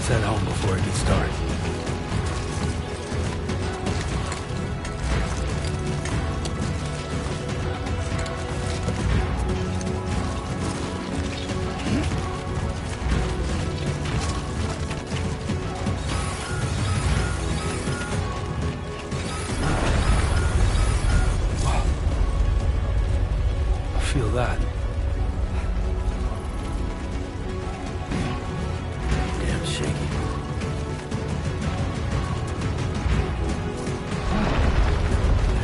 Let's head home before it gets dark. Feel that. Damn shaky.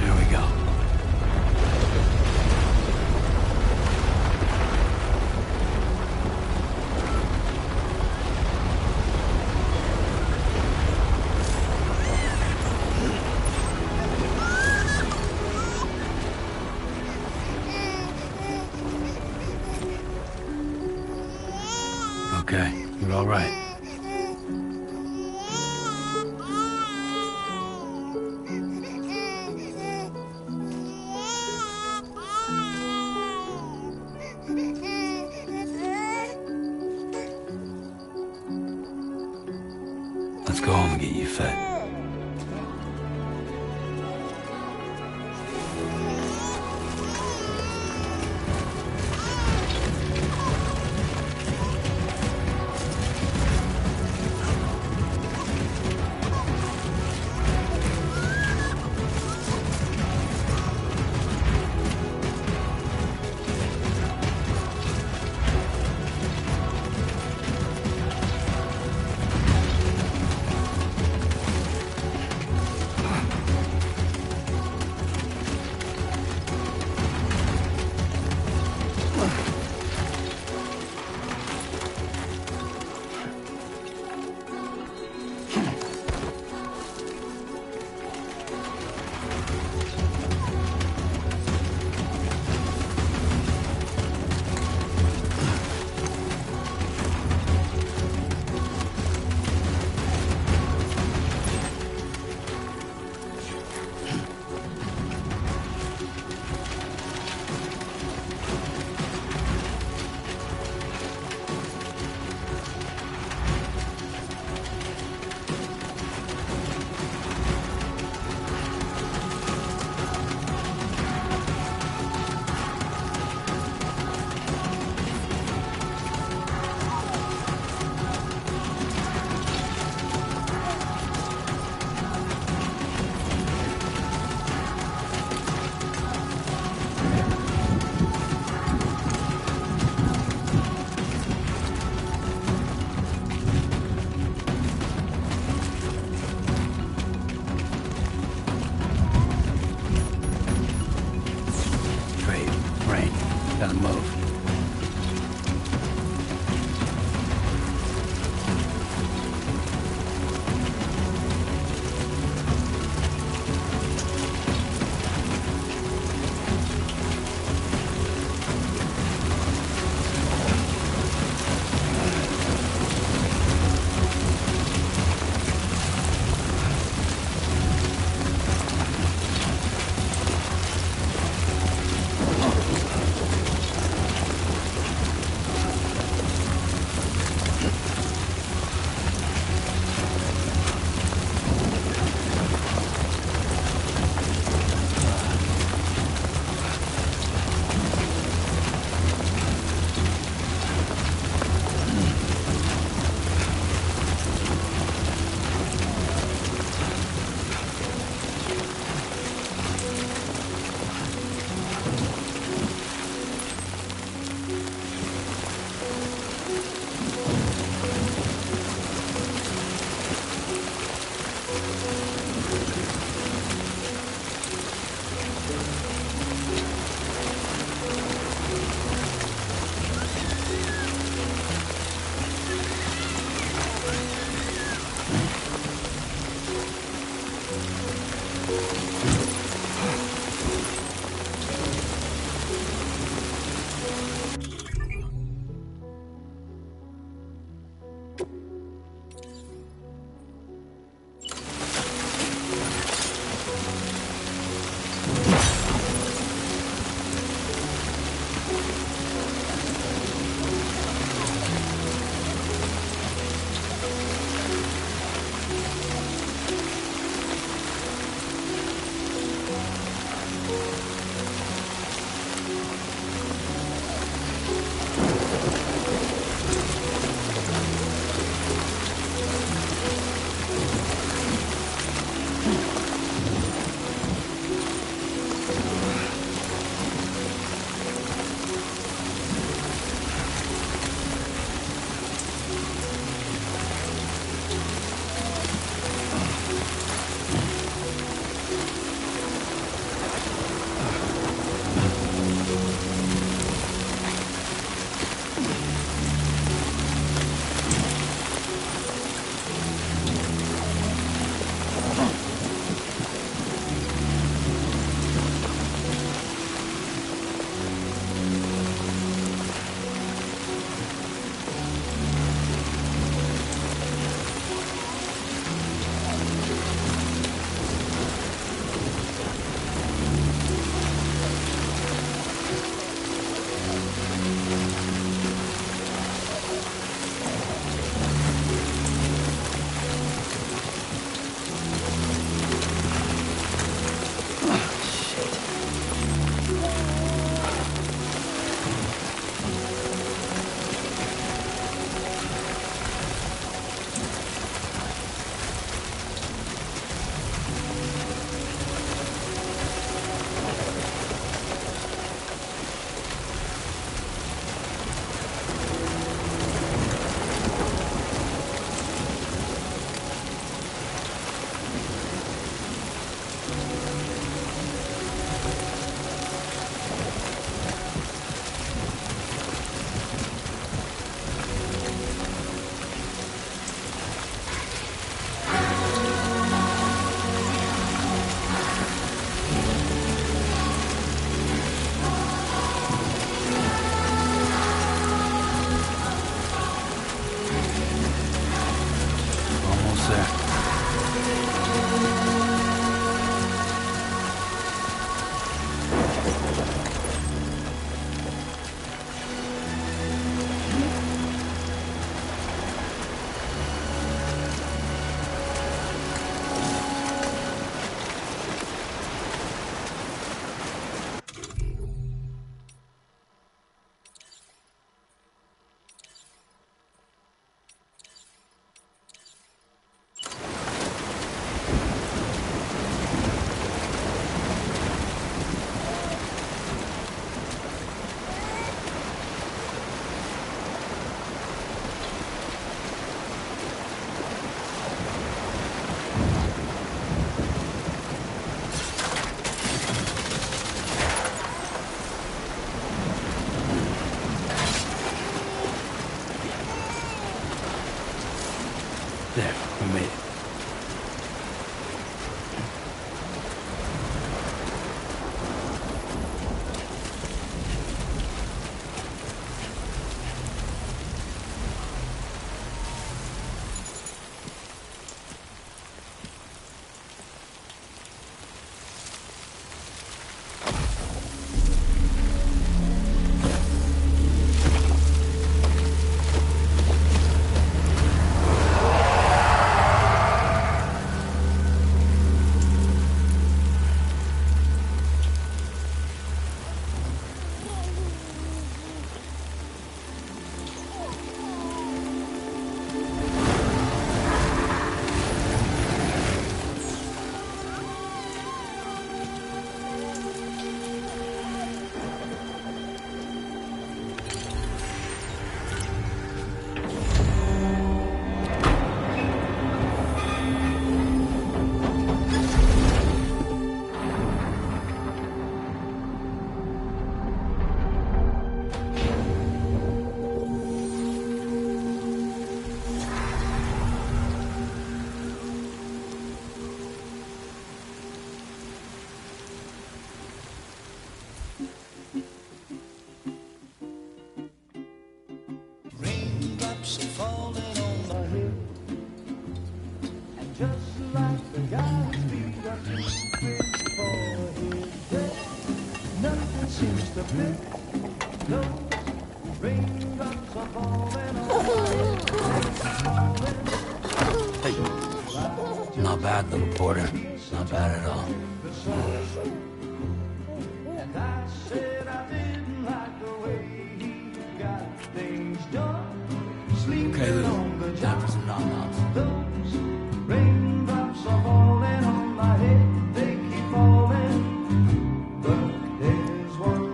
There we go. Okay, you're all right. Let's go home and get you fed. There, we made it. Hey, not bad, little porter. Not bad at all. Okay, Lou. Time for some nom-noms.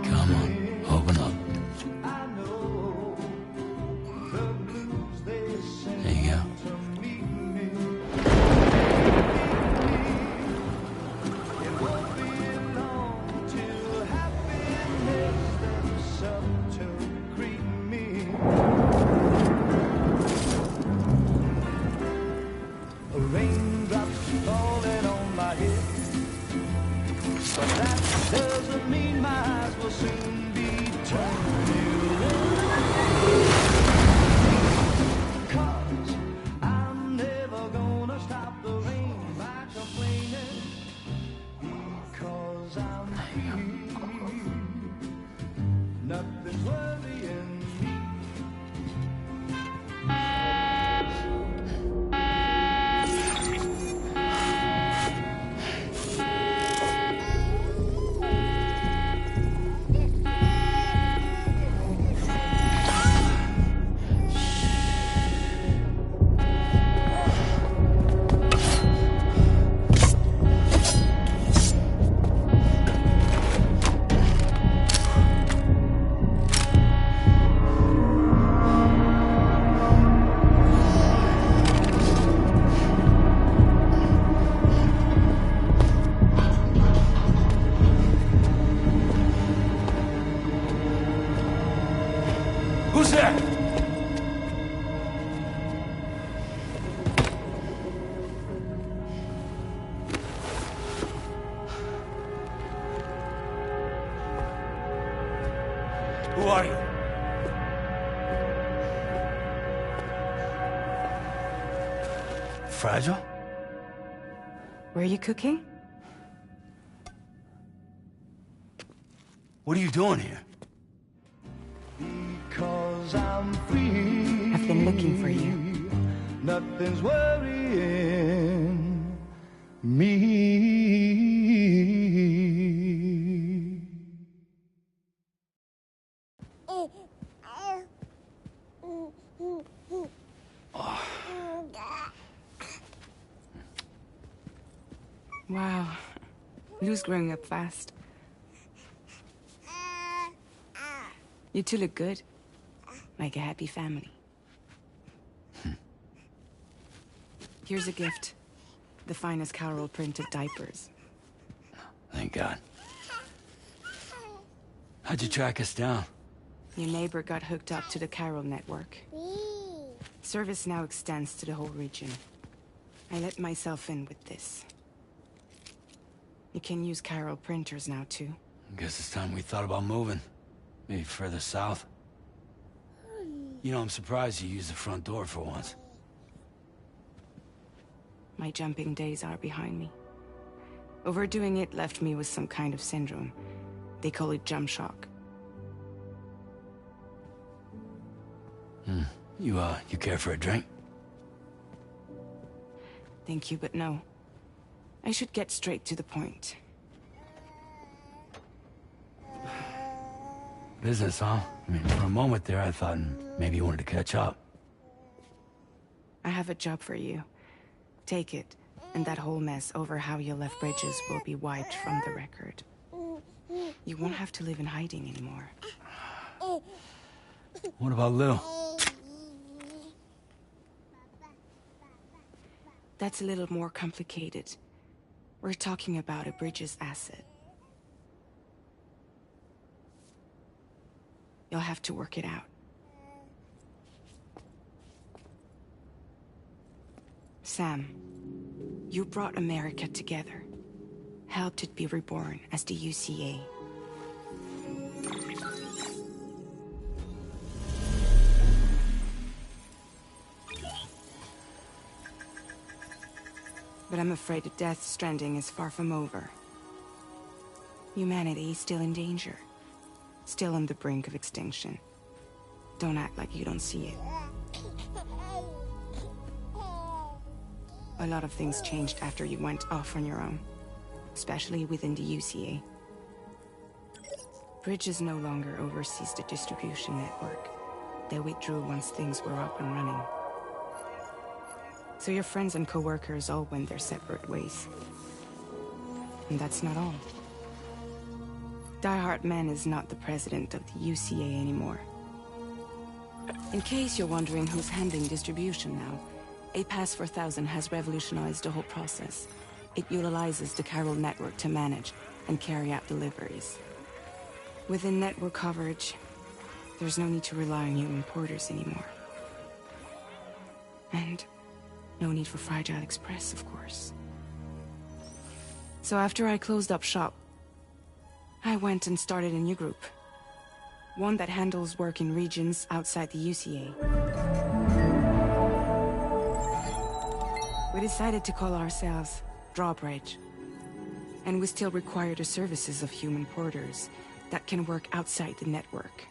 Come on, open up. There you go. Who's there? Who are you? Fragile? Were you cooking? What are you doing here? Because I'm free. I've been looking for you. Nothing's worrying me. Wow. Lou's growing up fast. You two look good. Like a happy family. Here's a gift. The finest Carol printed diapers. Thank God. How'd you track us down? Your neighbor got hooked up to the Carol network. Service now extends to the whole region. I let myself in with this. You can use chiral printers now, too. Guess it's time we thought about moving. Maybe further south. You know, I'm surprised you used the front door for once. My jumping days are behind me. Overdoing it left me with some kind of syndrome. They call it jump shock. You care for a drink? Thank you, but no. I should get straight to the point. Business, huh? I mean, for a moment there, I thought maybe you wanted to catch up. I have a job for you. Take it, and that whole mess over how you left Bridges will be wiped from the record. You won't have to live in hiding anymore. What about Lou? That's a little more complicated. We're talking about a Bridges asset. You'll have to work it out. Sam, you brought America together. Helped it be reborn as the UCA. But I'm afraid that Death Stranding is far from over. Humanity is still in danger. Still on the brink of extinction. Don't act like you don't see it. A lot of things changed after you went off on your own. Especially within the UCA. Bridges no longer oversees the distribution network. They withdrew once things were up and running. So your friends and co-workers all went their separate ways. And that's not all. Die Hard Man is not the president of the UCA anymore. In case you're wondering who's handling distribution now, A Pass for 1000 has revolutionized the whole process. It utilizes the chiral network to manage and carry out deliveries. Within network coverage, there's no need to rely on human porters anymore. And no need for Fragile Express, of course. So after I closed up shop, I went and started a new group. One that handles work in regions outside the UCA. We decided to call ourselves Drawbridge. And we still require the services of human porters that can work outside the network.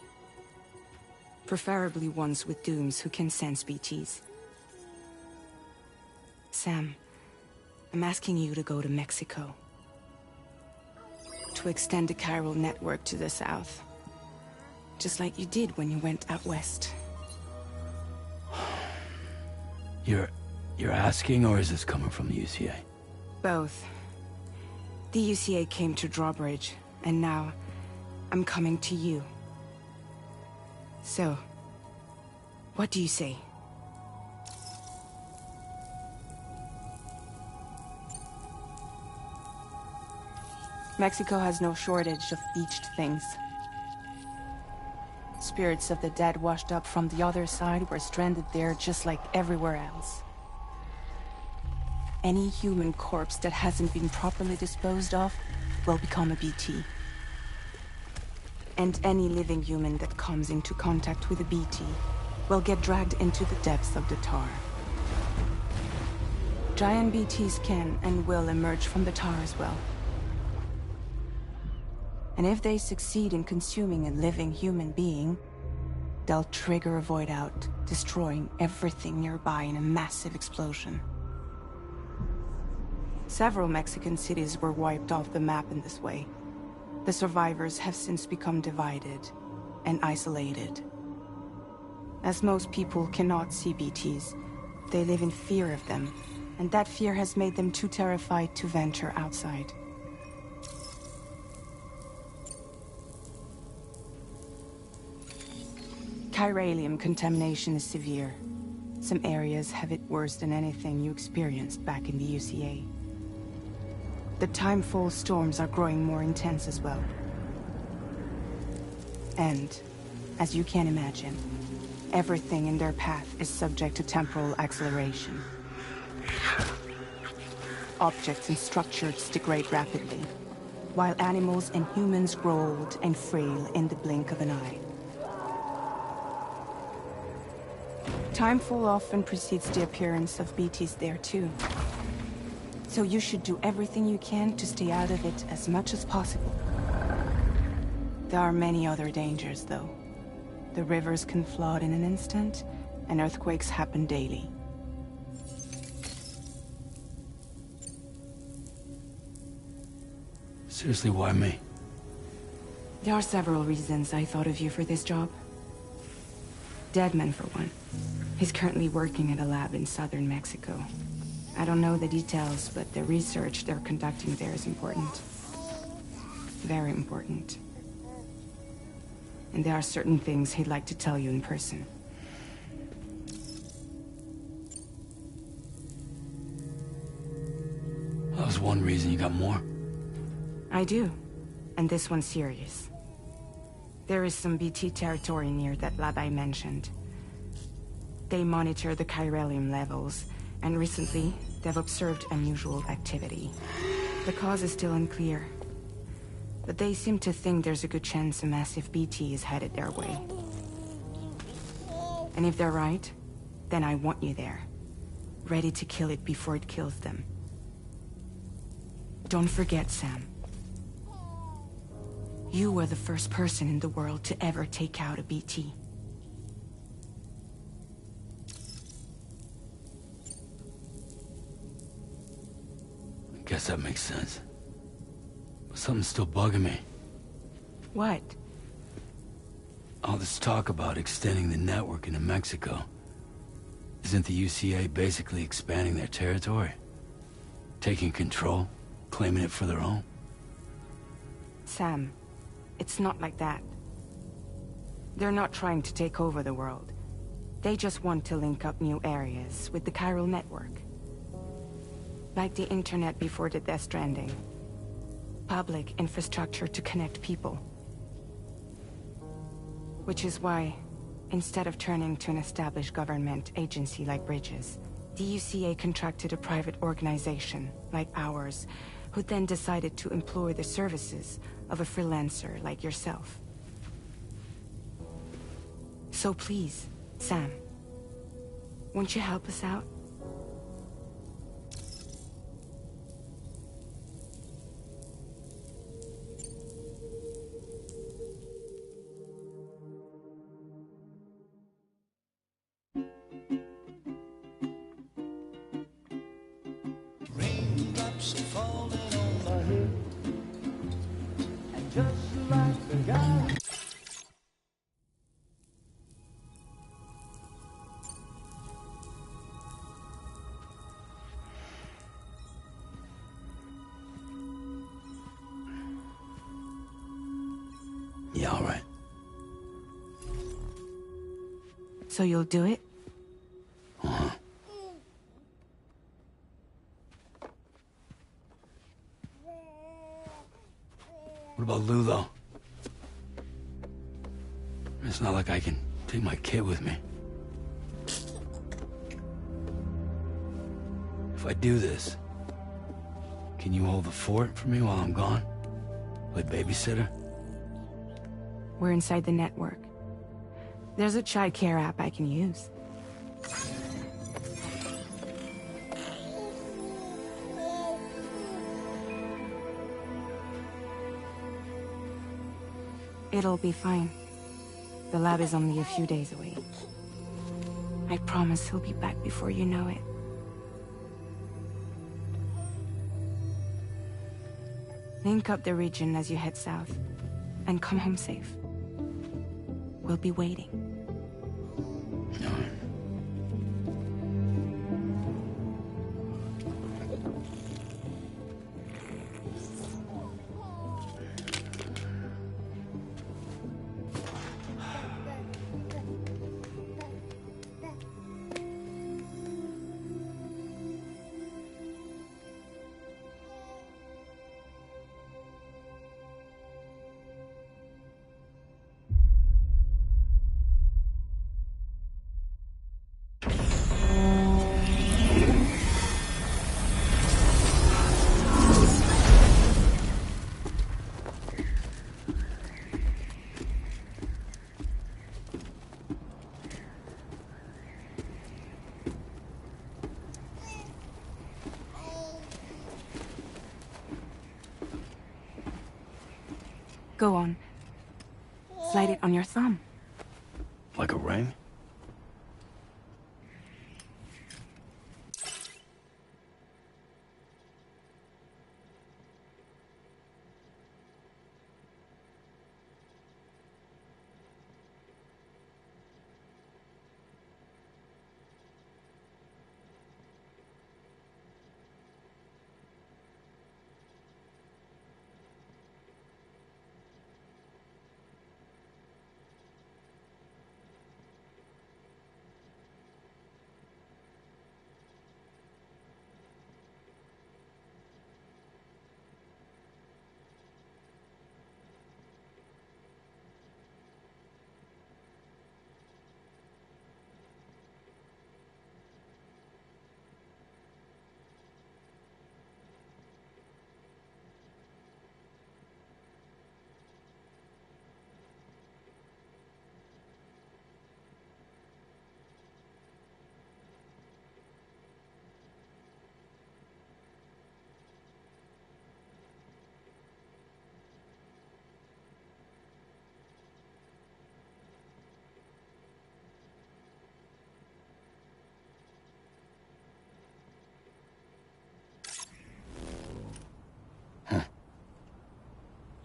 Preferably ones with dooms who can sense BTs. Sam, I'm asking you to go to Mexico. To extend the chiral network to the south. Just like you did when you went out west. You're asking, or is this coming from the UCA? Both. The UCA came to Drawbridge, and now I'm coming to you. So, what do you say? Mexico has no shortage of beached things. Spirits of the dead washed up from the other side were stranded there just like everywhere else. Any human corpse that hasn't been properly disposed of will become a BT. And any living human that comes into contact with a BT will get dragged into the depths of the tar. Giant BTs can and will emerge from the tar as well. And if they succeed in consuming a living human being, they'll trigger a void out, destroying everything nearby in a massive explosion. Several Mexican cities were wiped off the map in this way. The survivors have since become divided and isolated. As most people cannot see BTs, they live in fear of them, and that fear has made them too terrified to venture outside. Chiralium contamination is severe. Some areas have it worse than anything you experienced back in the UCA. The timefall storms are growing more intense as well. And, as you can imagine, Everything in their path is subject to temporal acceleration. Objects and structures degrade rapidly, while animals and humans grow old and frail in the blink of an eye. Timefall often precedes the appearance of BTs there too. So you should do everything you can to stay out of it as much as possible. There are many other dangers, though. The rivers can flood in an instant, and earthquakes happen daily. Seriously, why me? There are several reasons I thought of you for this job. Deadman, for one. He's currently working at a lab in southern Mexico. I don't know the details, but the research they're conducting there is important. Very important. And there are certain things he'd like to tell you in person. That was one reason. You got more? I do. And this one's serious. There is some BT territory near that lab I mentioned. They monitor the chiralium levels, and recently, they've observed unusual activity. The cause is still unclear, but they seem to think there's a good chance a massive BT is headed their way. And if they're right, then I want you there, ready to kill it before it kills them. Don't forget, Sam. You were the first person in the world to ever take out a BT. I guess that makes sense. But something's still bugging me. What? All this talk about extending the network into Mexico. Isn't the UCA basically expanding their territory? Taking control? Claiming it for their own? Sam, it's not like that. They're not trying to take over the world. They just want to link up new areas with the chiral network. Like the internet before the Death Stranding. Public infrastructure to connect people. Which is why, instead of turning to an established government agency like Bridges, the UCA contracted a private organization, like ours, who then decided to employ the services of a freelancer like yourself. So please, Sam, won't you help us out? Raindrops are falling on my head, and just like the guy. Yeah, all right. So you'll do it? Uh-huh. What about Lou, though? It's not like I can take my kid with me. If I do this, can you hold the fort for me while I'm gone? Play babysitter? We're inside the network. There's a child care app I can use. It'll be fine. The lab is only a few days away. I promise he'll be back before you know it. Link up the region as you head south, and come home safe. We'll be waiting. All right. Go on. Slide it on your thumb. Like a ring?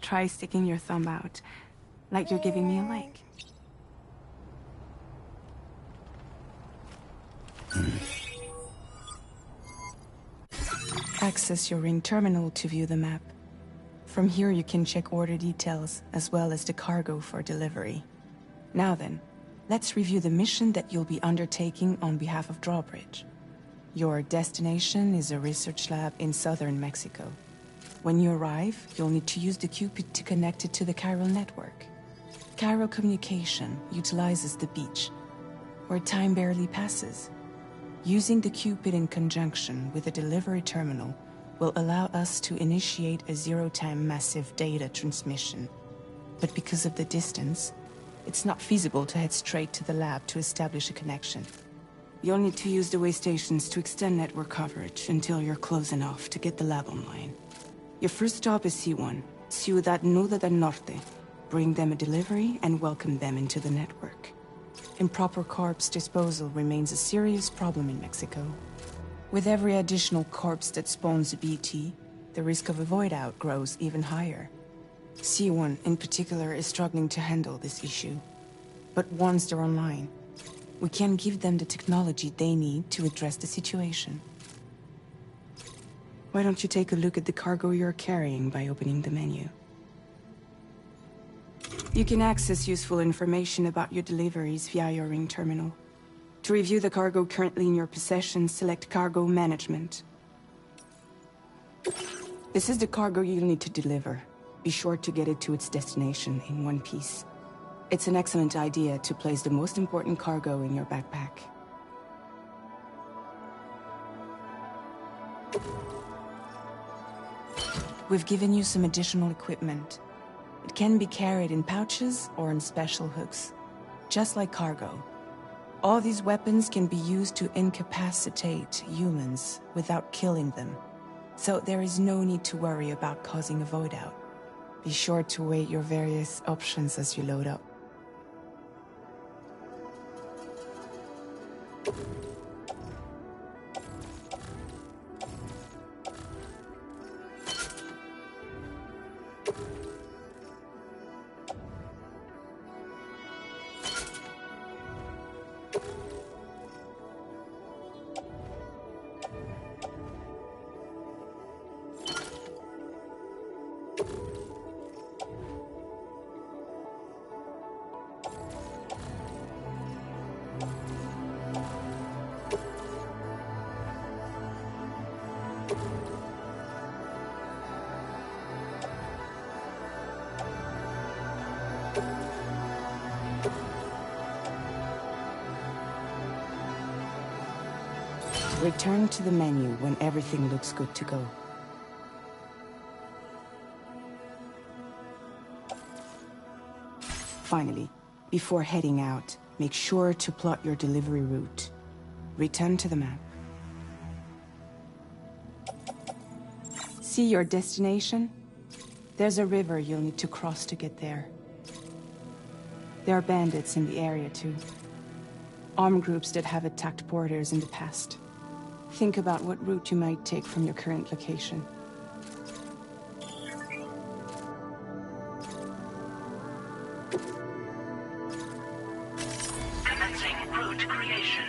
Try sticking your thumb out, like you're giving me a like. Access your ring terminal to view the map. From here you can check order details, as well as the cargo for delivery. Now then, let's review the mission that you'll be undertaking on behalf of Drawbridge. Your destination is a research lab in southern Mexico. When you arrive, you'll need to use the Cupid to connect it to the chiral network. Chiral communication utilizes the beach, where time barely passes. Using the Cupid in conjunction with a delivery terminal will allow us to initiate a zero-time massive data transmission. But because of the distance, it's not feasible to head straight to the lab to establish a connection. You'll need to use the way stations to extend network coverage until you're close enough to get the lab online. Your first stop is C1, Ciudad Nuda del Norte. Bring them a delivery and welcome them into the network. Improper corpse disposal remains a serious problem in Mexico. With every additional corpse that spawns a BT, the risk of a void out grows even higher. C1 in particular is struggling to handle this issue. But once they're online, we can give them the technology they need to address the situation. Why don't you take a look at the cargo you're carrying by opening the menu? You can access useful information about your deliveries via your ring terminal. To review the cargo currently in your possession, select Cargo Management. This is the cargo you'll need to deliver. Be sure to get it to its destination in one piece. It's an excellent idea to place the most important cargo in your backpack. We've given you some additional equipment. It can be carried in pouches or in special hooks, just like cargo. All these weapons can be used to incapacitate humans without killing them, so there is no need to worry about causing a void out. Be sure to weigh your various options as you load up. Return to the menu when everything looks good to go. Finally, before heading out, make sure to plot your delivery route. Return to the map. See your destination? There's a river you'll need to cross to get there. There are bandits in the area too. Armed groups that have attacked borders in the past. Think about what route you might take from your current location. Commencing route creation.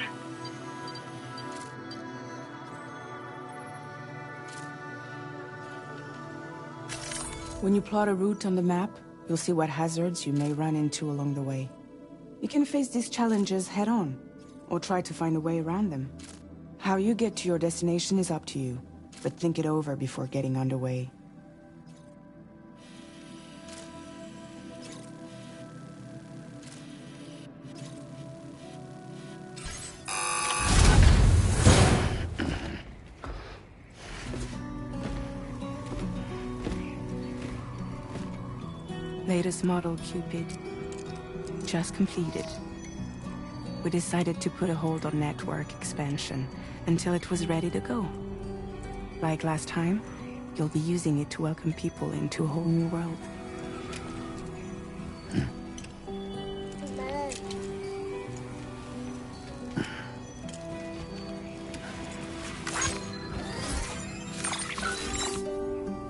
When you plot a route on the map, you'll see what hazards you may run into along the way. You can face these challenges head-on, or try to find a way around them. How you get to your destination is up to you, but think it over before getting underway. Latest model Cupid. Just completed. We decided to put a hold on network expansion until it was ready to go. Like last time, you'll be using it to welcome people into a whole new world.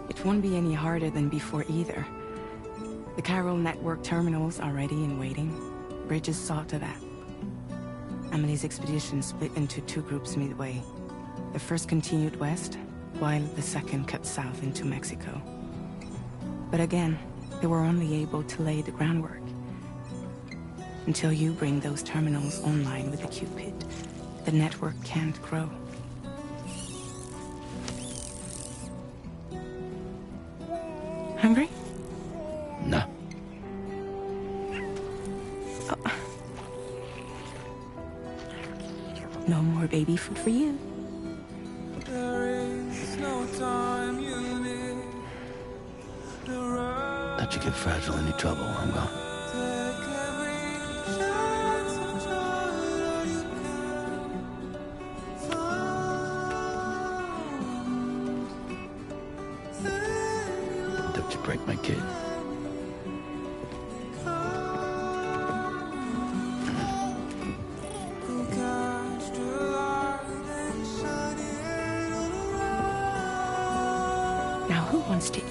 It won't be any harder than before either. The Chiral network terminals are ready and waiting. Bridges saw to that. Emily's expedition split into two groups midway. The first continued west, while the second cut south into Mexico. But again, they were only able to lay the groundwork. Until you bring those terminals online with the Cupid, the network can't grow. Hungry? No. No more baby food for you. Let you get fragile any trouble, I'm gone. Don't you break my kid. Now who wants to eat?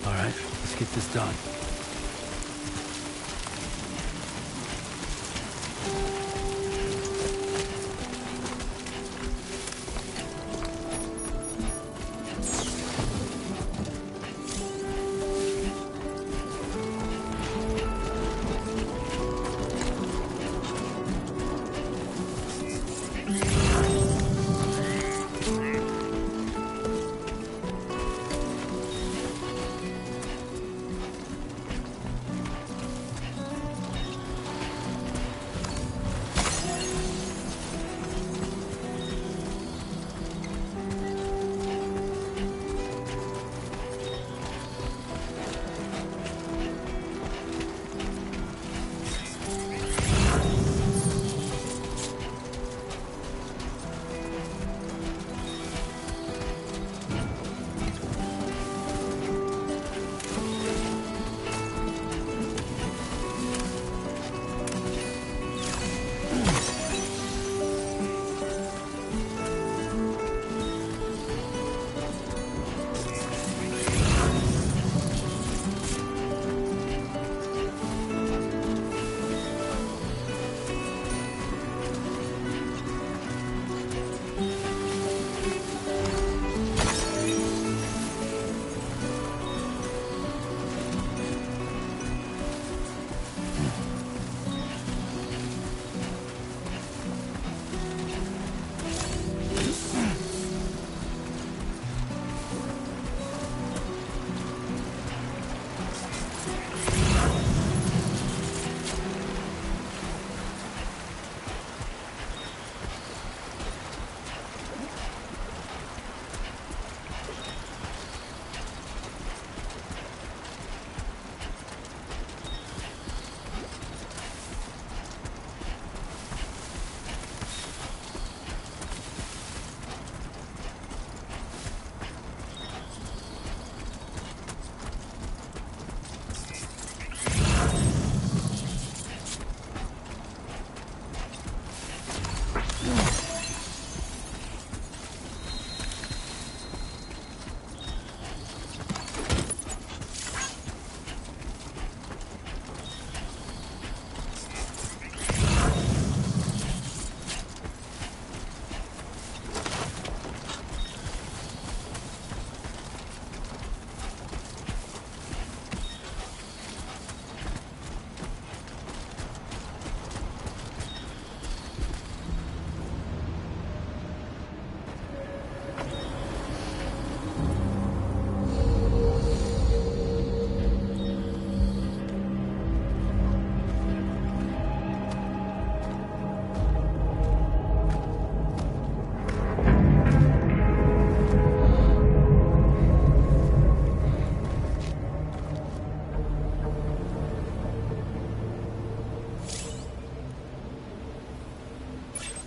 All right, let's get this done.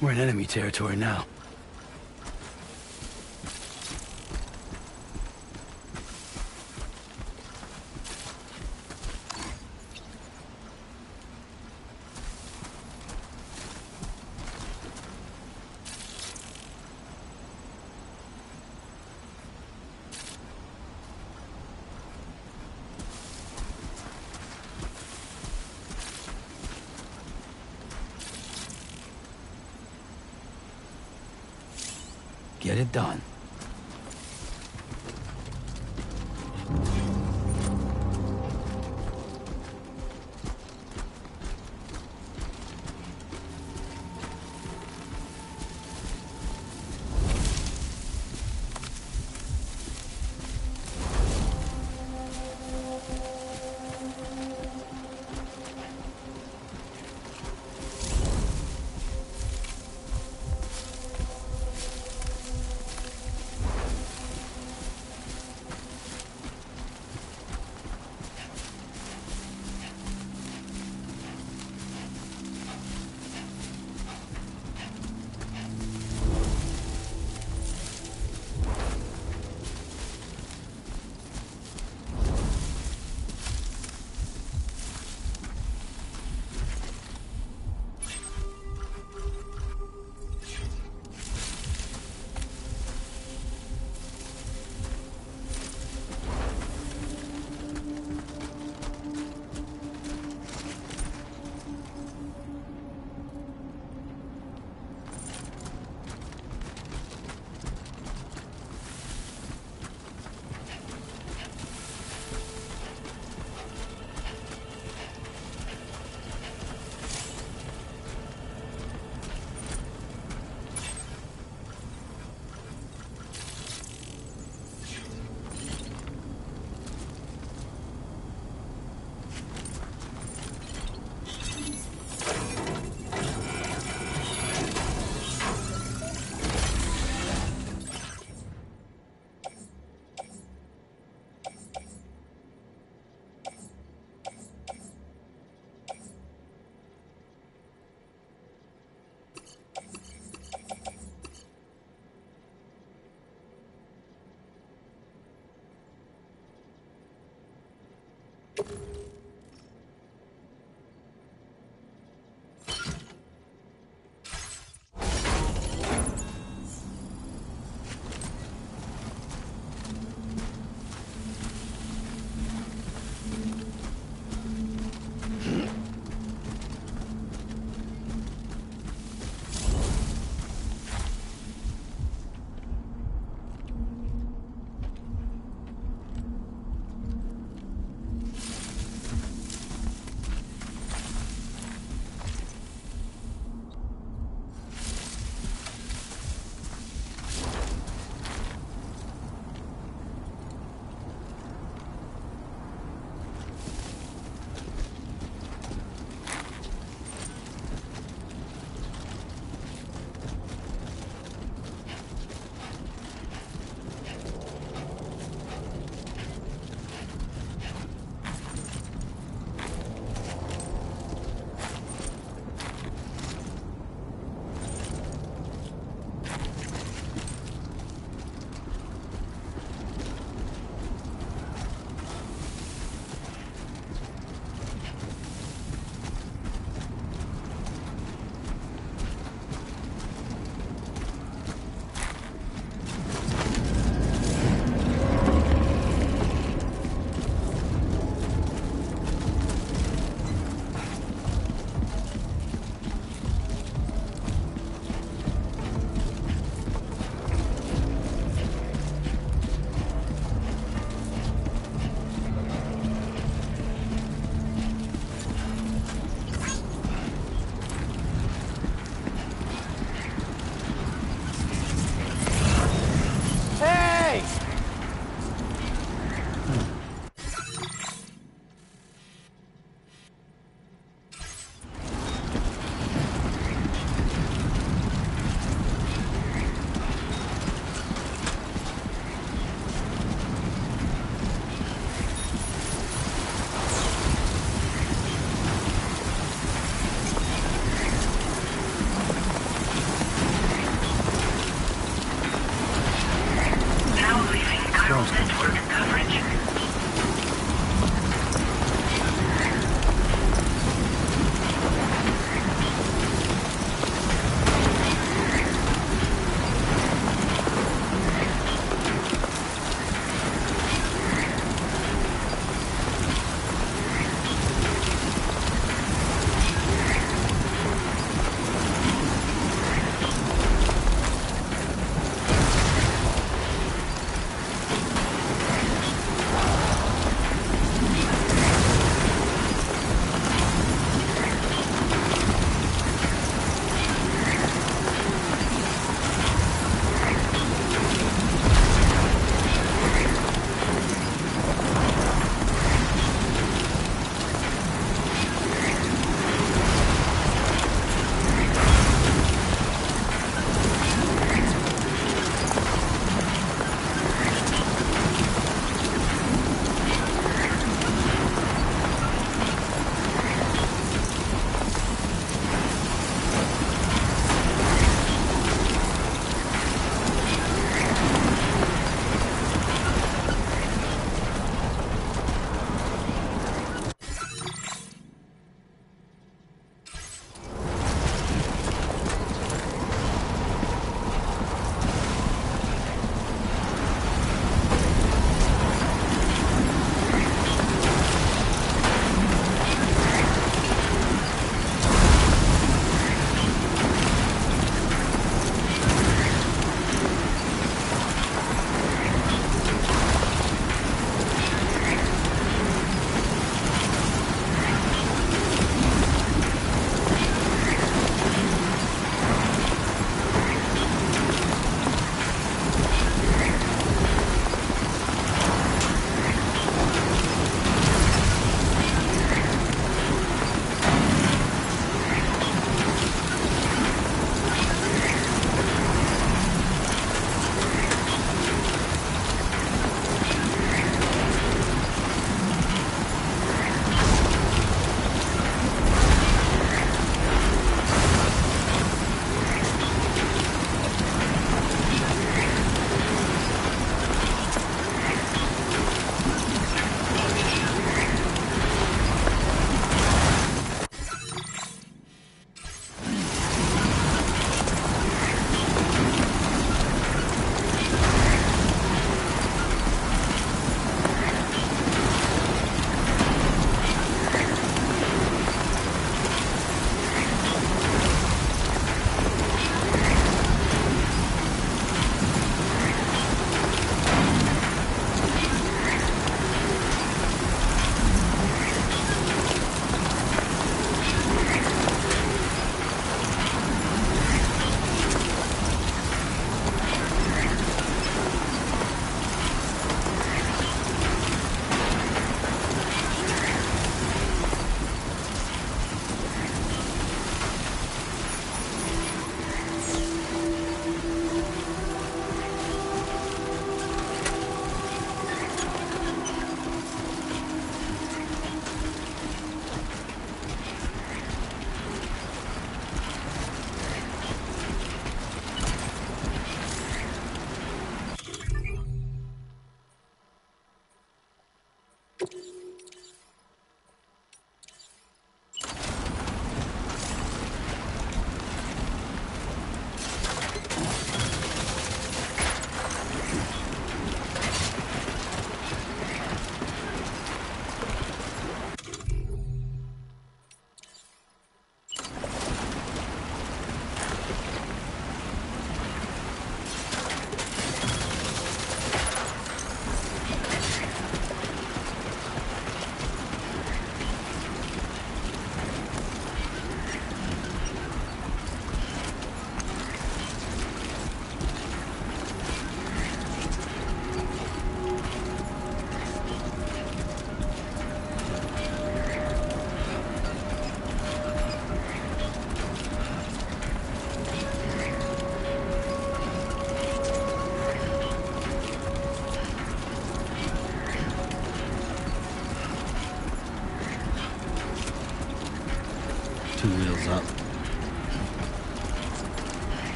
We're in enemy territory now. Get it done.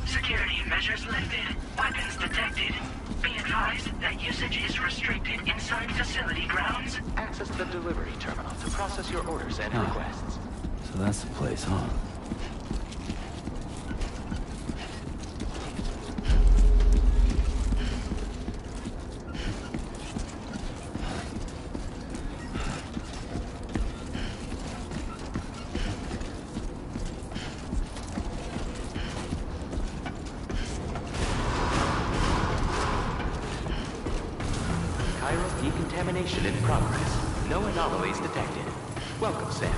Security measures lifted. Weapons detected. Be advised that usage is restricted inside facility grounds. Access the delivery terminal to process your orders and requests. So that's the place, huh? Decontamination in progress. No anomalies detected. Welcome, Sam.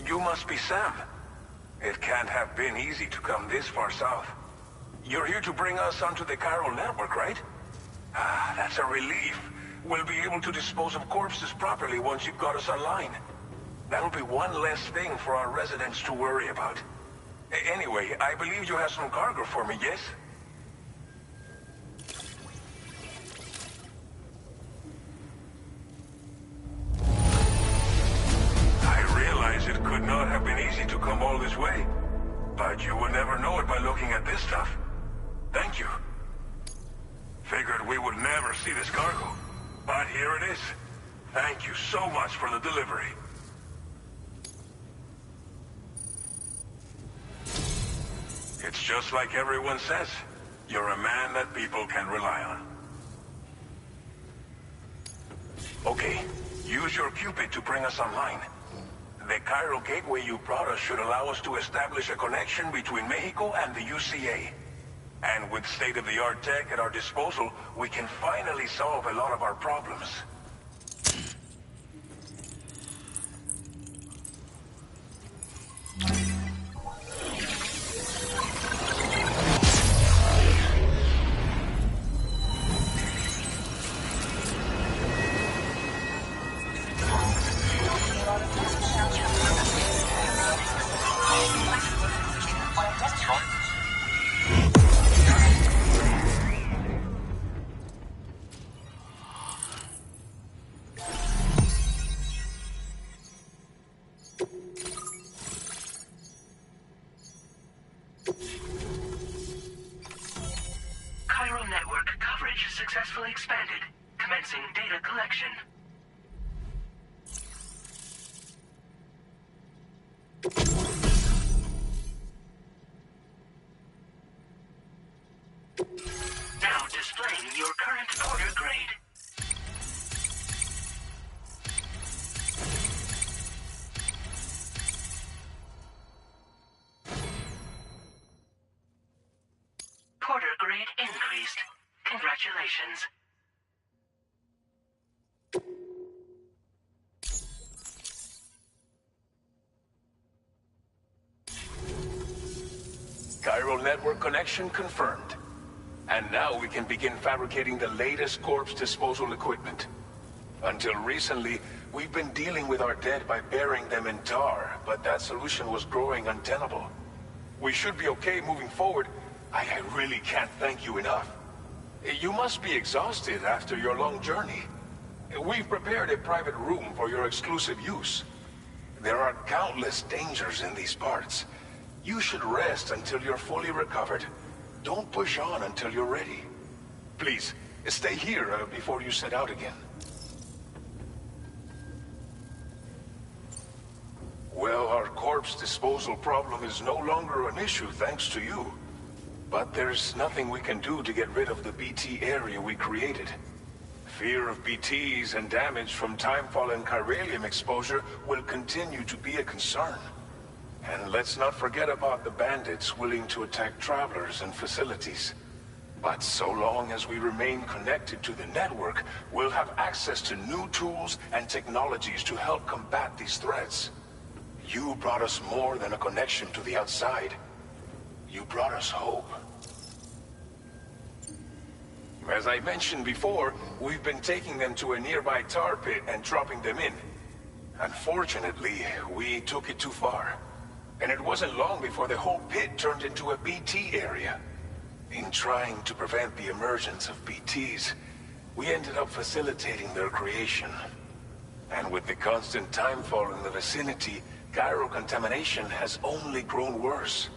You must be Sam. It can't have been easy to come this far south. You're here to bring us onto the chiral network, right? Ah, that's a relief. We'll be able to dispose of corpses properly once you've got us online. That'll be one less thing for our residents to worry about. Anyway, I believe you have some cargo for me, yes? It could not have been easy to come all this way. But you would never know it by looking at this stuff. Thank you. Figured we would never see this cargo. But here it is. Thank you so much for the delivery. It's just like everyone says. You're a man that people can rely on. Okay, use your Cupid to bring us online. The chiral gateway you brought us should allow us to establish a connection between Mexico and the UCA. And with state-of-the-art tech at our disposal, we can finally solve a lot of our problems. Chiral network coverage successfully expanded. Commencing data collection. Now displaying your current order grade. Porter grade increased. Congratulations. Chiral network connection confirmed. And now we can begin fabricating the latest corpse disposal equipment. Until recently, we've been dealing with our dead by burying them in tar, but that solution was growing untenable. We should be okay moving forward. I really can't thank you enough. You must be exhausted after your long journey. We've prepared a private room for your exclusive use. There are countless dangers in these parts. You should rest until you're fully recovered. Don't push on until you're ready. Please, stay here before you set out again. Well, our corpse disposal problem is no longer an issue thanks to you. But there's nothing we can do to get rid of the BT area we created. Fear of BTs and damage from timefall and chiralium exposure will continue to be a concern. And let's not forget about the bandits willing to attack travelers and facilities. But so long as we remain connected to the network, we'll have access to new tools and technologies to help combat these threats. You brought us more than a connection to the outside. You brought us hope. As I mentioned before, we've been taking them to a nearby tar pit and dropping them in. Unfortunately, we took it too far. And it wasn't long before the whole pit turned into a BT area. In trying to prevent the emergence of BTs, we ended up facilitating their creation. And with the constant timefall in the vicinity, gyro contamination has only grown worse.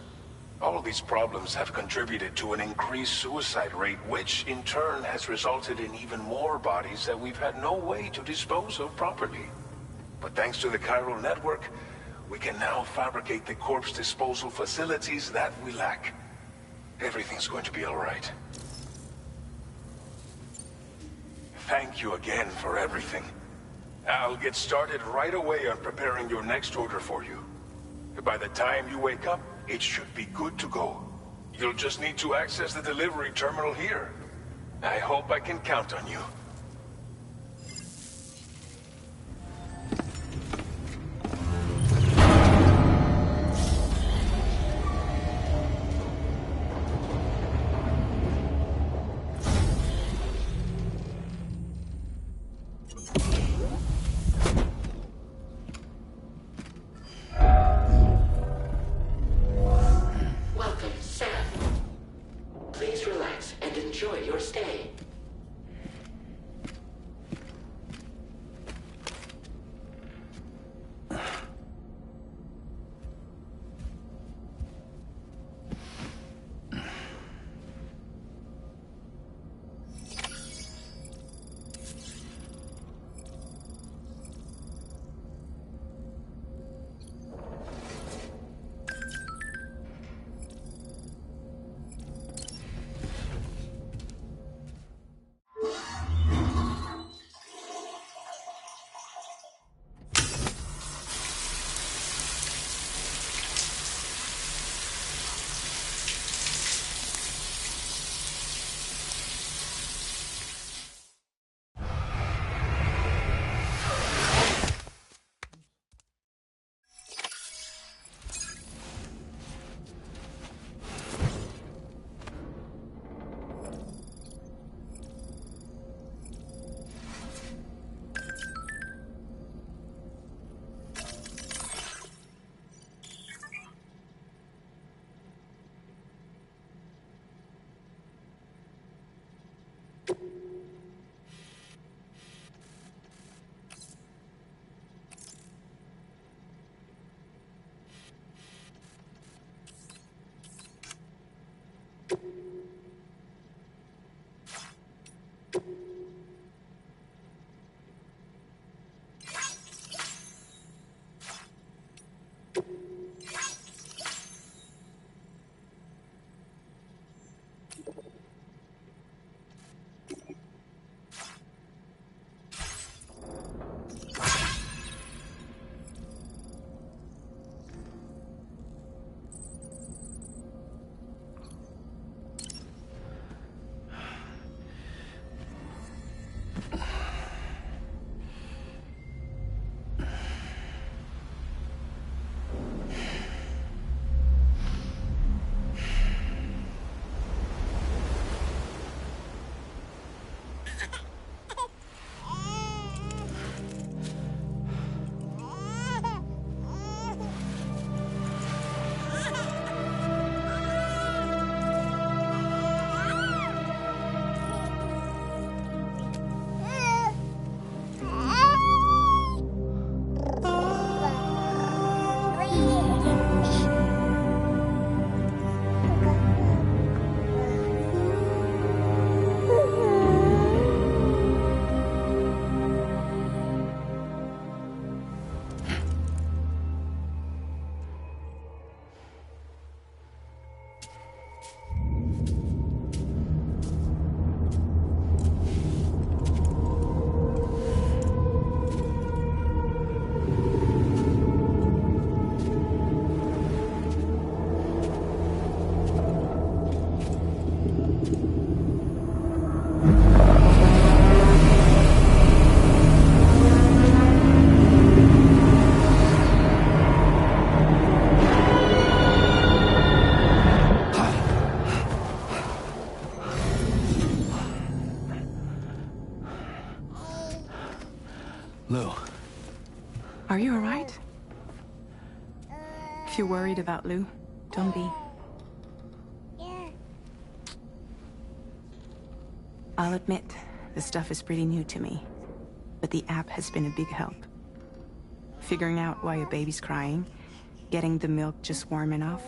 All these problems have contributed to an increased suicide rate, which in turn has resulted in even more bodies that we've had no way to dispose of properly. But thanks to the chiral network, we can now fabricate the corpse disposal facilities that we lack. Everything's going to be all right. Thank you again for everything. I'll get started right away on preparing your next order for you. By the time you wake up, it should be good to go. You'll just need to access the delivery terminal here. I hope I can count on you. Welcome, Sam. Please relax and enjoy your stay. If you're worried about Lou, don't be. I'll admit, this stuff is pretty new to me, but the app has been a big help. Figuring out why a baby's crying, getting the milk just warm enough.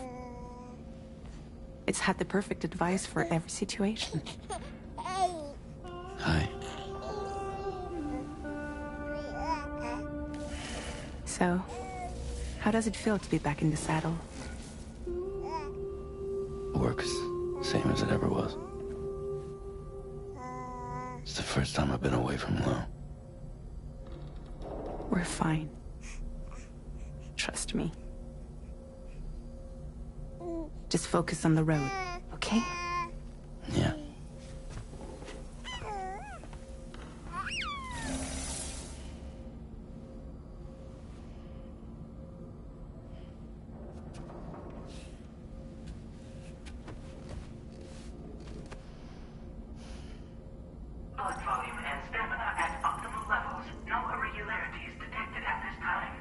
It's had the perfect advice for every situation. Hi. So, how does it feel to be back in the saddle? Works same as it ever was. It's the first time I've been away from Lou. We're fine. Trust me. Just focus on the road, okay? Yeah. Blood volume and stamina at optimal levels. No irregularities detected at this time.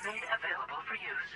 Made available for use.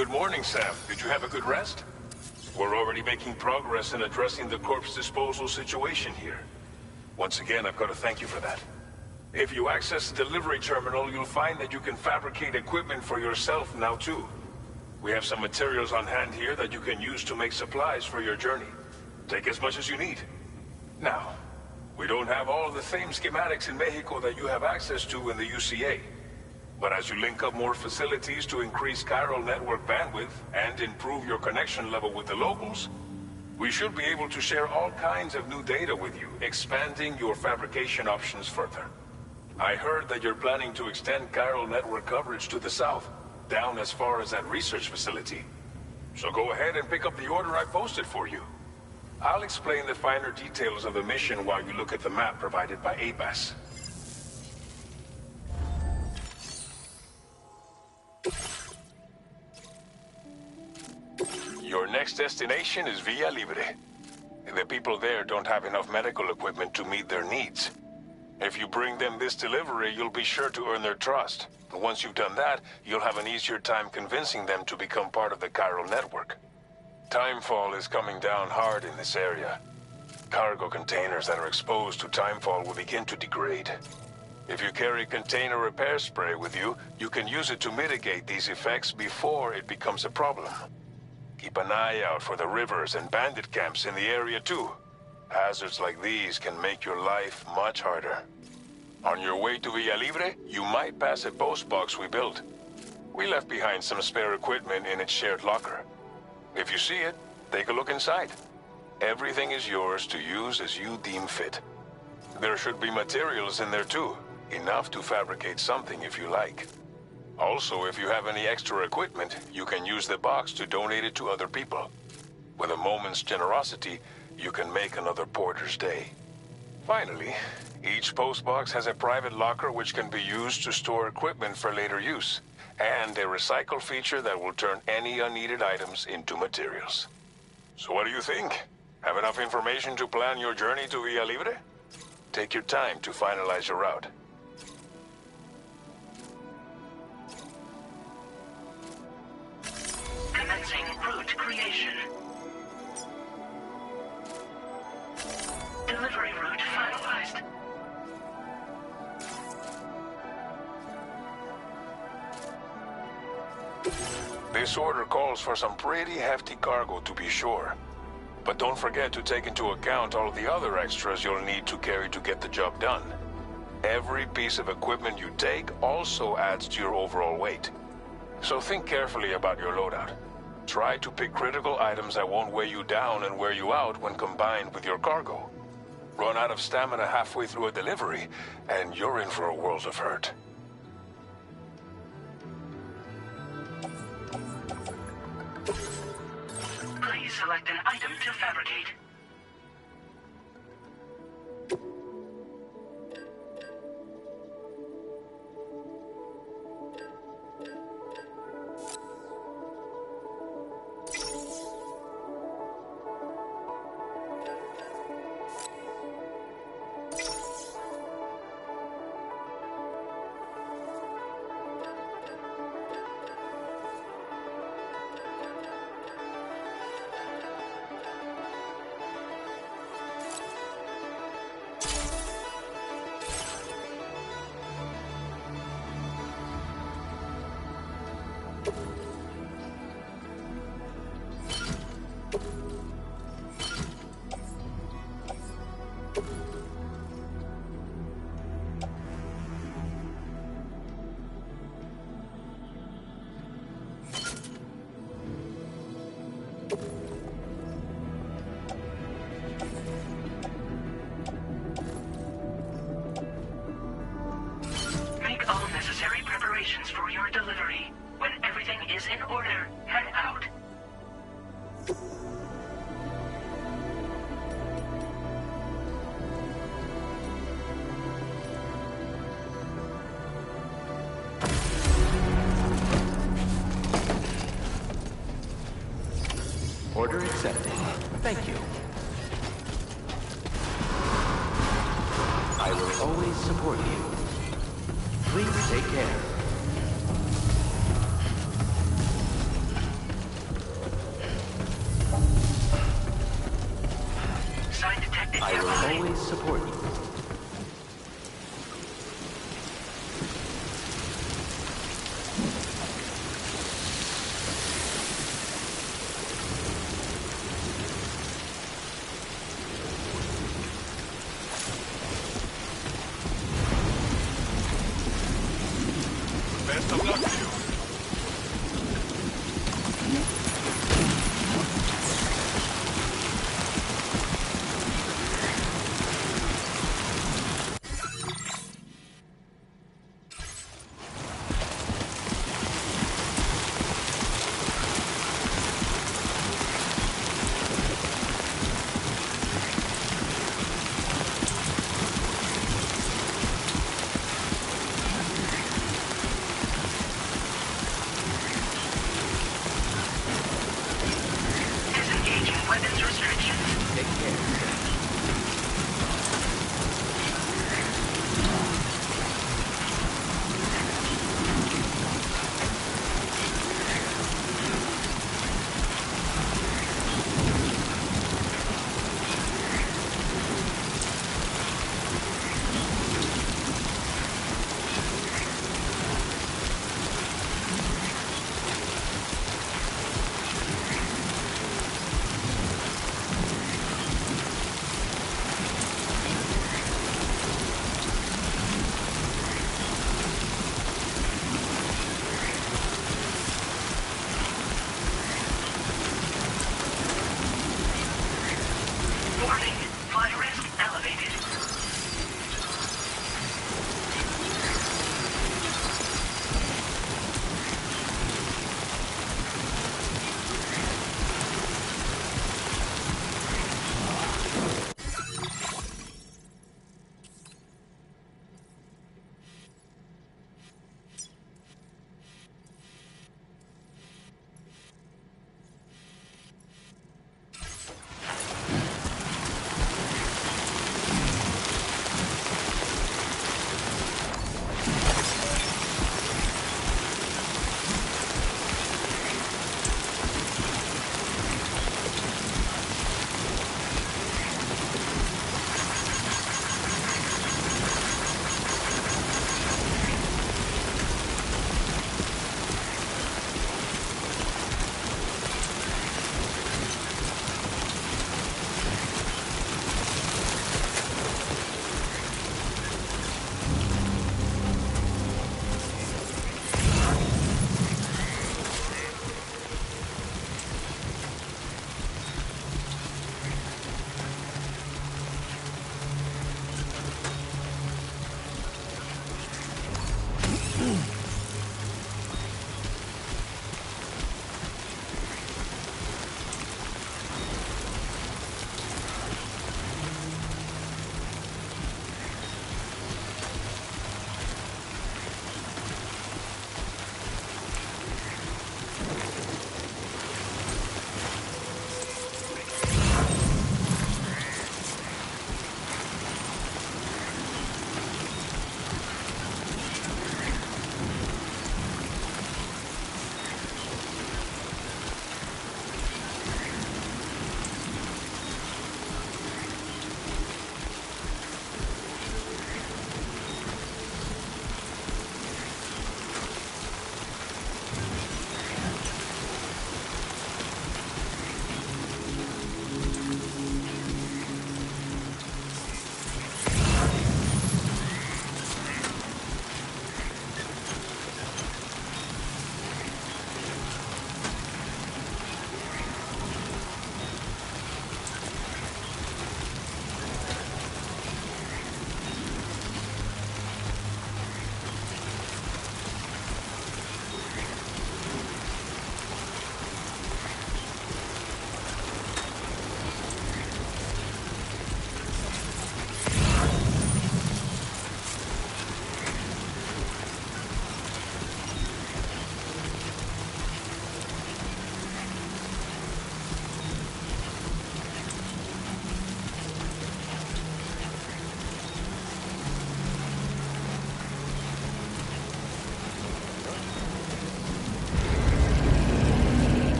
Good morning, Sam. Did you have a good rest? We're already making progress in addressing the corpse disposal situation here. Once again, I've got to thank you for that. If you access the delivery terminal, you'll find that you can fabricate equipment for yourself now too. We have some materials on hand here that you can use to make supplies for your journey. Take as much as you need. Now, we don't have all the same schematics in Mexico that you have access to in the UCA. But as you link up more facilities to increase chiral network bandwidth and improve your connection level with the locals, we should be able to share all kinds of new data with you, expanding your fabrication options further. I heard that you're planning to extend chiral network coverage to the south, down as far as that research facility. So go ahead and pick up the order I posted for you. I'll explain the finer details of the mission while you look at the map provided by ABAS. Your next destination is Villa Libre. The people there don't have enough medical equipment to meet their needs. If you bring them this delivery, you'll be sure to earn their trust. And once you've done that, you'll have an easier time convincing them to become part of the chiral network. Timefall is coming down hard in this area. Cargo containers that are exposed to timefall will begin to degrade. If you carry container repair spray with you, you can use it to mitigate these effects before it becomes a problem. Keep an eye out for the rivers and bandit camps in the area too. Hazards like these can make your life much harder. On your way to Villa Libre, you might pass a post box we built. We left behind some spare equipment in its shared locker. If you see it, take a look inside. Everything is yours to use as you deem fit. There should be materials in there too, enough to fabricate something if you like. Also, if you have any extra equipment, you can use the box to donate it to other people. With a moment's generosity, you can make another porter's day. Finally, each postbox has a private locker which can be used to store equipment for later use, and a recycle feature that will turn any unneeded items into materials. So what do you think? Have enough information to plan your journey to Villa Libre? Take your time to finalize your route. Commencing route creation. Delivery route finalized. This order calls for some pretty hefty cargo to be sure. But don't forget to take into account all the other extras you'll need to carry to get the job done. Every piece of equipment you take also adds to your overall weight. So think carefully about your loadout. Try to pick critical items that won't weigh you down and wear you out when combined with your cargo. Run out of stamina halfway through a delivery, and you're in for a world of hurt. Please select an item to fabricate. Make all necessary preparations for your delivery. When everything is in order, head out. Order accepted. Thank you. I will always support you. Please take care. support you. Best of luck to you. Disengaging weapons restrictions. Take care.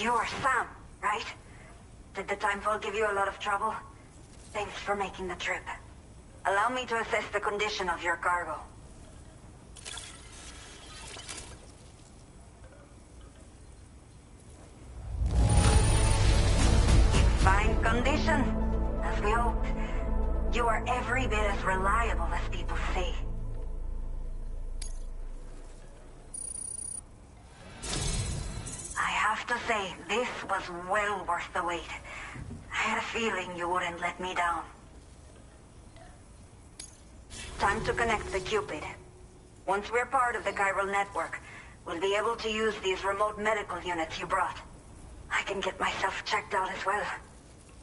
You are Sam, right? Did the Timefall give you a lot of trouble? Thanks for making the trip. Allow me to assess the condition of your cargo. In fine condition, as we hoped. You are every bit as reliable as people say. I have to say, this was well worth the wait. I had a feeling you wouldn't let me down. Time to connect the Cupid. Once we're part of the chiral network, we'll be able to use these remote medical units you brought. I can get myself checked out as well.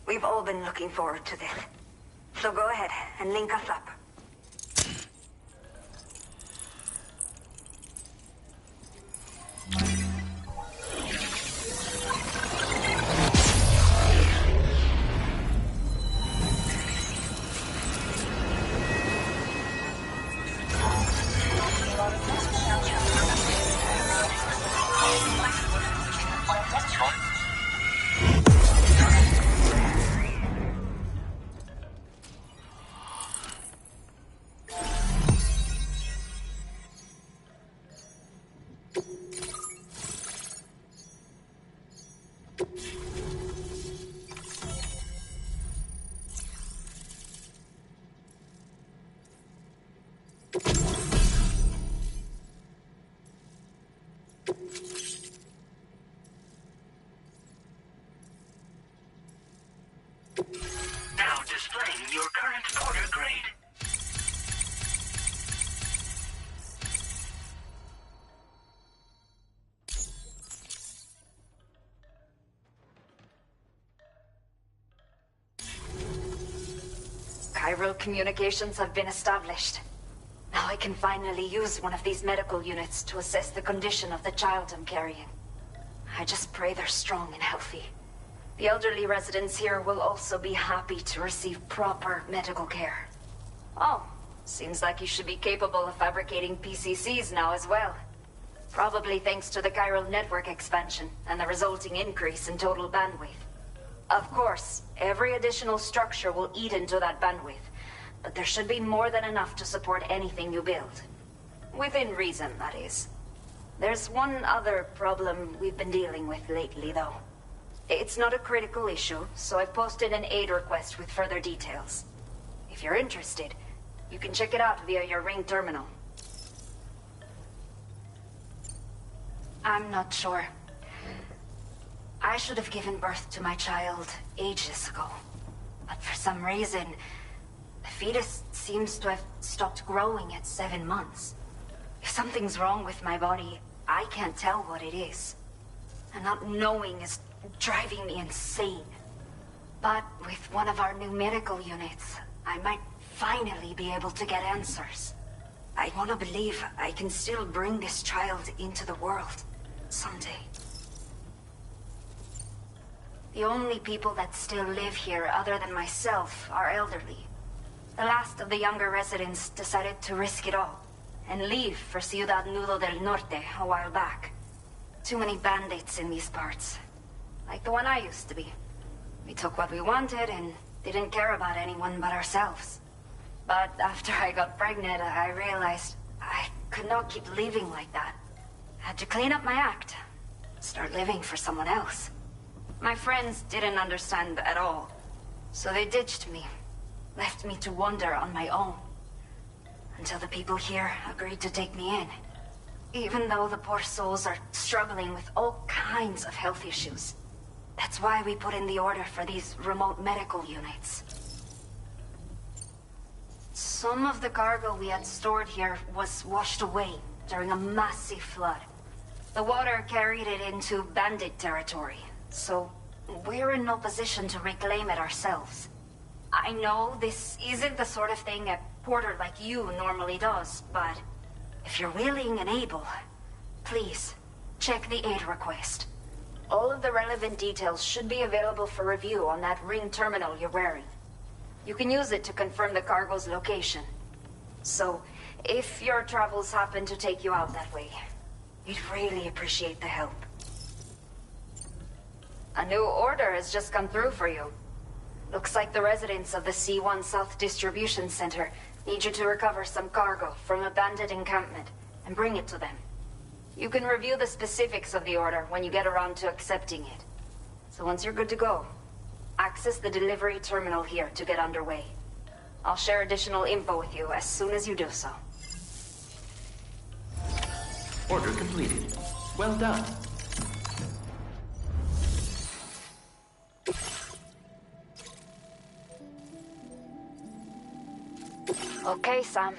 We've all been looking forward to this. So go ahead and link us up. Now displaying your current order grade. Chiral communications have been established. Now I can finally use one of these medical units to assess the condition of the child I'm carrying. I just pray they're strong and healthy. The elderly residents here will also be happy to receive proper medical care. Oh, seems like you should be capable of fabricating PCCs now as well. Probably thanks to the chiral network expansion and the resulting increase in total bandwidth. Of course, every additional structure will eat into that bandwidth, but there should be more than enough to support anything you build. Within reason, that is. There's one other problem we've been dealing with lately, though. It's not a critical issue, so I've posted an aid request with further details. If you're interested, you can check it out via your ring terminal. I'm not sure. I should have given birth to my child ages ago. But for some reason, the fetus seems to have stopped growing at 7 months. If something's wrong with my body, I can't tell what it is. And not knowing is driving me insane. But with one of our new medical units, I might finally be able to get answers. I want to believe I can still bring this child into the world someday. The only people that still live here other than myself are elderly. The last of the younger residents decided to risk it all and leave for Ciudad Nudo del Norte a while back. Too many bandits in these parts. Like the one I used to be. We took what we wanted and didn't care about anyone but ourselves. But after I got pregnant, I realized I could not keep living like that. I had to clean up my act. Start living for someone else. My friends didn't understand at all. So they ditched me. Left me to wander on my own. Until the people here agreed to take me in. Even though the poor souls are struggling with all kinds of health issues. That's why we put in the order for these remote medical units. Some of the cargo we had stored here was washed away during a massive flood. The water carried it into bandit territory, so we're in no position to reclaim it ourselves. I know this isn't the sort of thing a porter like you normally does, but if you're willing and able, please, check the aid request. All of the relevant details should be available for review on that ring terminal you're wearing. You can use it to confirm the cargo's location. So, if your travels happen to take you out that way, we'd really appreciate the help. A new order has just come through for you. Looks like the residents of the C1 South Distribution Center need you to recover some cargo from a bandit encampment and bring it to them. You can review the specifics of the order when you get around to accepting it. So once you're good to go, access the delivery terminal here to get underway. I'll share additional info with you as soon as you do so. Order completed. Well done. Okay, Sam.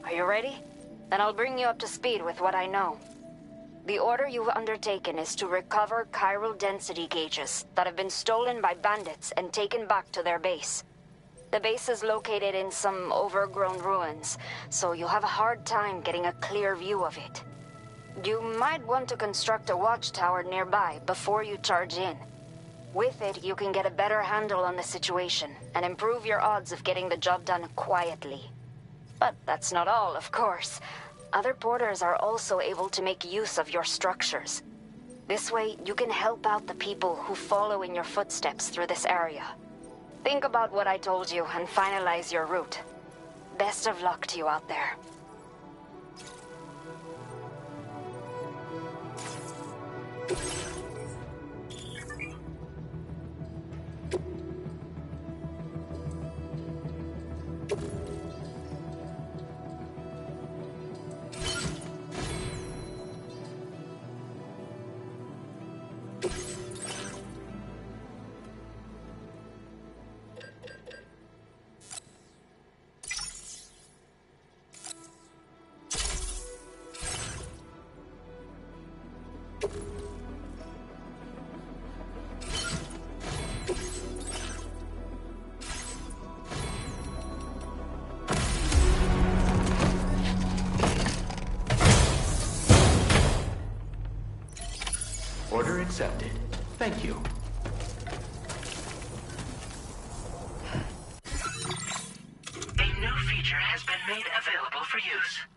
Are you ready? Then I'll bring you up to speed with what I know. The order you've undertaken is to recover chiral density gauges that have been stolen by bandits and taken back to their base. The base is located in some overgrown ruins, so you'll have a hard time getting a clear view of it. You might want to construct a watchtower nearby before you charge in. With it, you can get a better handle on the situation and improve your odds of getting the job done quietly. But that's not all, of course. Other porters are also able to make use of your structures. This way, you can help out the people who follow in your footsteps through this area. Think about what I told you and finalize your route. Best of luck to you out there. Order accepted. Thank you. A new feature has been made available for use.